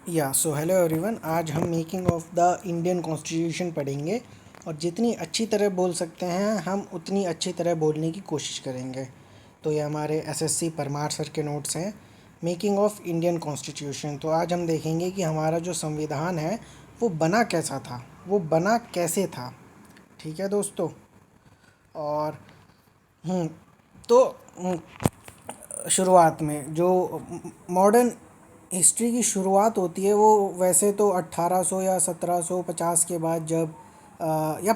So hello everyone. आज हम making of the Indian constitution पढ़ेंगे और जितनी अच्छी तरह बोल सकते हैं हम उतनी अच्छी तरह बोलने की कोशिश करेंगे। तो ये हमारे एसएससी परमार सर के नोट्स हैं, मेकिंग ऑफ इंडियन कॉन्स्टिट्यूशन। तो आज हम देखेंगे कि हमारा जो संविधान है वो बना कैसा था, वो बना कैसे था। ठीक है दोस्तों। और हम्म, तो शुरुआत में जो मॉडर्न हिस्ट्री की शुरुआत होती है वो वैसे तो 1800 या 1750 के बाद जब या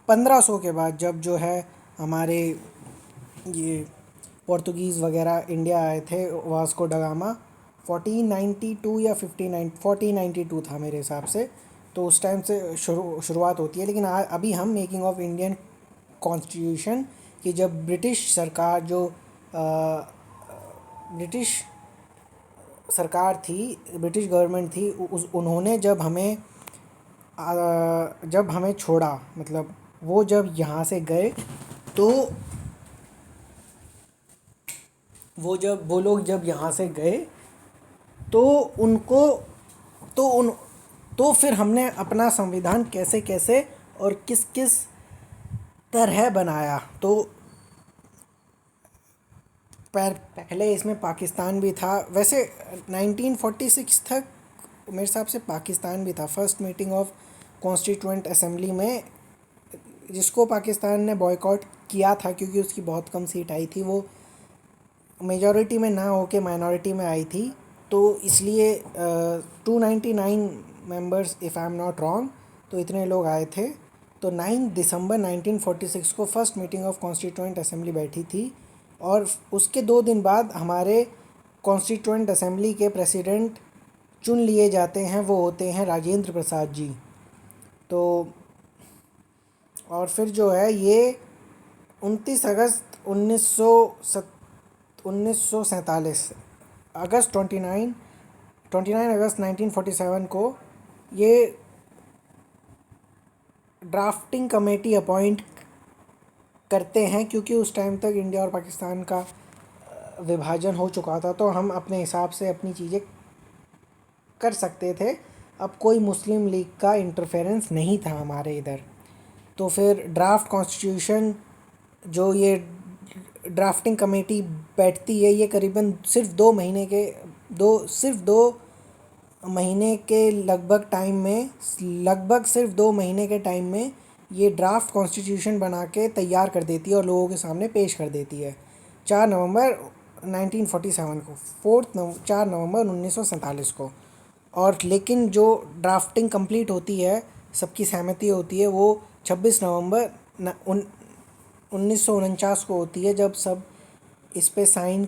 1500 के बाद जब जो है हमारे ये पोर्तुगीज़ वगैरह इंडिया आए थे, वास्को ड गामा 1492 या 59 1492 था मेरे हिसाब से। तो उस टाइम से शुरुआत होती है। लेकिन अभी हम मेकिंग ऑफ इंडियन कॉन्स्टिट्यूशन की जब ब्रिटिश सरकार जो ब्रिटिश सरकार थी, ब्रिटिश गवर्नमेंट थी, उन्होंने जब हमें छोड़ा, मतलब वो जब यहाँ से गए तो वो लोग जब यहाँ से गए तो उनको तो उन तो फिर हमने अपना संविधान कैसे कैसे और किस किस तरह बनाया। तो पहले इसमें पाकिस्तान भी था। वैसे 1946 तक मेरे हिसाब से पाकिस्तान भी था। First meeting of constituent assembly में जिसको पाकिस्तान ने बॉयकॉट किया था क्योंकि उसकी बहुत कम सीट आई थी, वो मेजॉरिटी में ना होके माइनॉरिटी में आई थी। तो इसलिए 299 members if I am not wrong, तो इतने लोग आए थे। तो 9 दिसंबर 1946 को first meeting of constituent assembly बैठी थी और उसके 2 दिन बाद हमारे कॉन्स्टिट्यूएंट असेंबली के प्रेसिडेंट चुन लिए जाते हैं। वो होते हैं राजेंद्र प्रसाद जी। तो और फिर जो है ये 29 अगस्त 1947 अगस्त 29 अगस्त 1947 को ये ड्राफ्टिंग कमेटी अपॉइंट करते हैं, क्योंकि उस टाइम तक इंडिया और पाकिस्तान का विभाजन हो चुका था। तो हम अपने हिसाब से अपनी चीज़ें कर सकते थे। अब कोई मुस्लिम लीग का इंटरफेरेंस नहीं था हमारे इधर। तो फिर ड्राफ्ट कॉन्स्टिट्यूशन जो ये ड्राफ्टिंग कमेटी बैठती है, ये करीबन सिर्फ दो महीने के लगभग सिर्फ 2 महीने के टाइम में ये ड्राफ्ट कॉन्स्टिट्यूशन बना के तैयार कर देती है और लोगों के सामने पेश कर देती है 4 नवंबर 1947 को, 4 नवंबर 1947 को। और लेकिन जो ड्राफ्टिंग कंप्लीट होती है, सबकी सहमति होती है, वो 26 नवंबर 1949 को होती है, जब सब इस पे साइन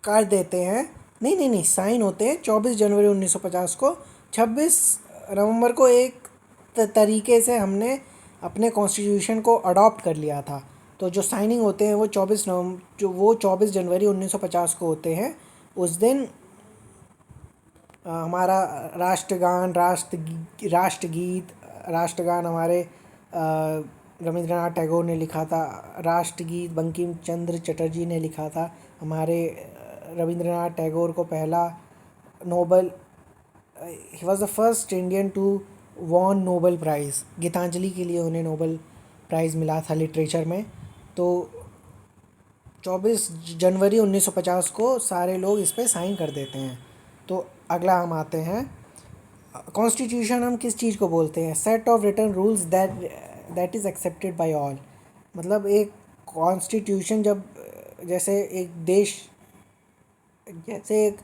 कर देते हैं। नहीं नहीं नहीं, साइन होते हैं 24 जनवरी 1950 को। 26 नवंबर को एक तरीके से हमने अपने कॉन्स्टिट्यूशन को अडॉप्ट कर लिया था। तो जो साइनिंग होते हैं वो 24 जनवरी 1950 को होते हैं। उस दिन हमारा राष्ट्रगीत राष्ट्रगान हमारे रविंद्रनाथ टैगोर ने लिखा था। राष्ट्रगीत बंकिम चंद्र चटर्जी ने लिखा था। हमारे रविंद्रनाथ टैगोर को पहला Nobel he was the first Indian to won Nobel prize. Gitanjali के लिए उन्हें नोबल प्राइज़ मिला था लिटरेचर में। तो 24 जनवरी 1950 को सारे लोग इस पे साइन कर देते हैं। तो अगला हम आते हैं, कॉन्स्टिट्यूशन हम किस चीज़ को बोलते हैं? Set of written rules that is accepted by all. मतलब एक कॉन्स्टिट्यूशन जब जैसे जैसे एक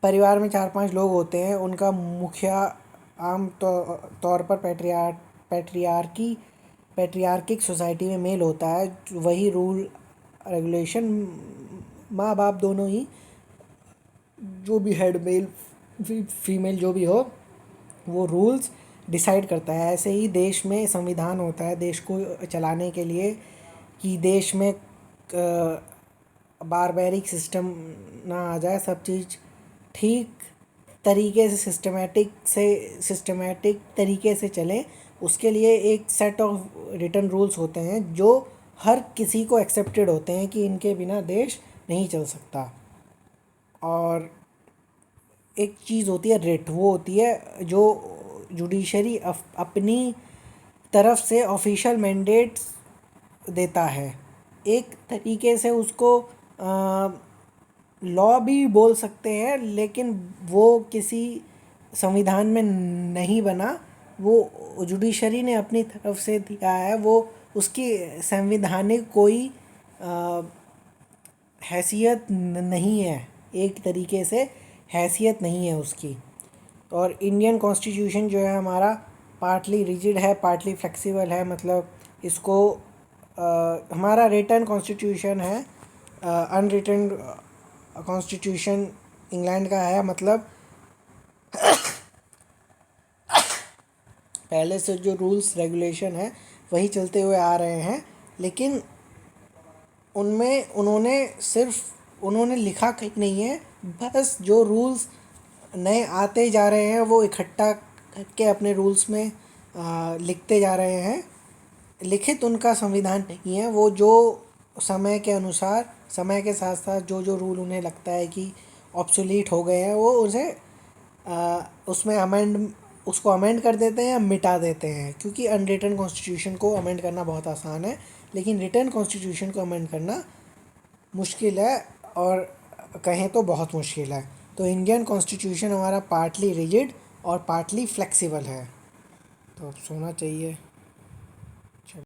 परिवार में 4-5 लोग होते हैं, उनका मुखिया आम तौर पर पैट्रियार्किक सोसाइटी में मेल होता है। वही रूल रेगुलेशन माँ बाप दोनों ही, जो भी हेड मेल फीमेल जो भी हो, वो रूल्स डिसाइड करता है। ऐसे ही देश में संविधान होता है देश को चलाने के लिए, कि देश में बारबैरिक सिस्टम ना आ जाए, सब चीज़ ठीक तरीके से सिस्टमेटिक तरीके से चले। उसके लिए एक सेट ऑफ रिटन रूल्स होते हैं जो हर किसी को एक्सेप्टेड होते हैं कि इनके बिना देश नहीं चल सकता। और एक चीज़ होती है रिट, वो होती है जो जुडिशरी अपनी तरफ से ऑफिशियल मैंडेट्स देता है। एक तरीके से उसको लॉ भी बोल सकते हैं, लेकिन वो किसी संविधान में नहीं बना, वो जुडिशरी ने अपनी तरफ से दिया है। वो उसकी संवैधानिक कोई अ, हैसियत नहीं है, एक तरीके से हैसियत नहीं है उसकी। और इंडियन कॉन्स्टिट्यूशन जो है हमारा पार्टली रिजिड है, पार्टली फ्लेक्सिबल है। मतलब इसको हमारा रिटन कॉन्स्टिट्यूशन है, अनरिटन कॉन्स्टिट्यूशन इंग्लैंड का है। मतलब पहले से जो रूल्स रेगुलेशन है वही चलते हुए आ रहे हैं, लेकिन उनमें उन्होंने लिखा कहीं नहीं है, बस जो रूल्स नए आते जा रहे हैं वो इकट्ठा करके अपने रूल्स में लिखते जा रहे हैं। लिखित उनका संविधान नहीं है, वो जो समय के अनुसार, समय के साथ साथ जो जो रूल उन्हें लगता है कि ऑब्सोलीट हो गए हैं, वो उसे उसमें उसको अमेंड कर देते हैं या मिटा देते हैं। क्योंकि अनरिटन कॉन्स्टिट्यूशन को अमेंड करना बहुत आसान है, लेकिन रिटन कॉन्स्टिट्यूशन को अमेंड करना मुश्किल है, और कहें तो बहुत मुश्किल है। तो इंडियन कॉन्स्टिट्यूशन हमारा पार्टली रिजिड और पार्टली फ्लेक्सिबल है, तो अब सोना चाहिए।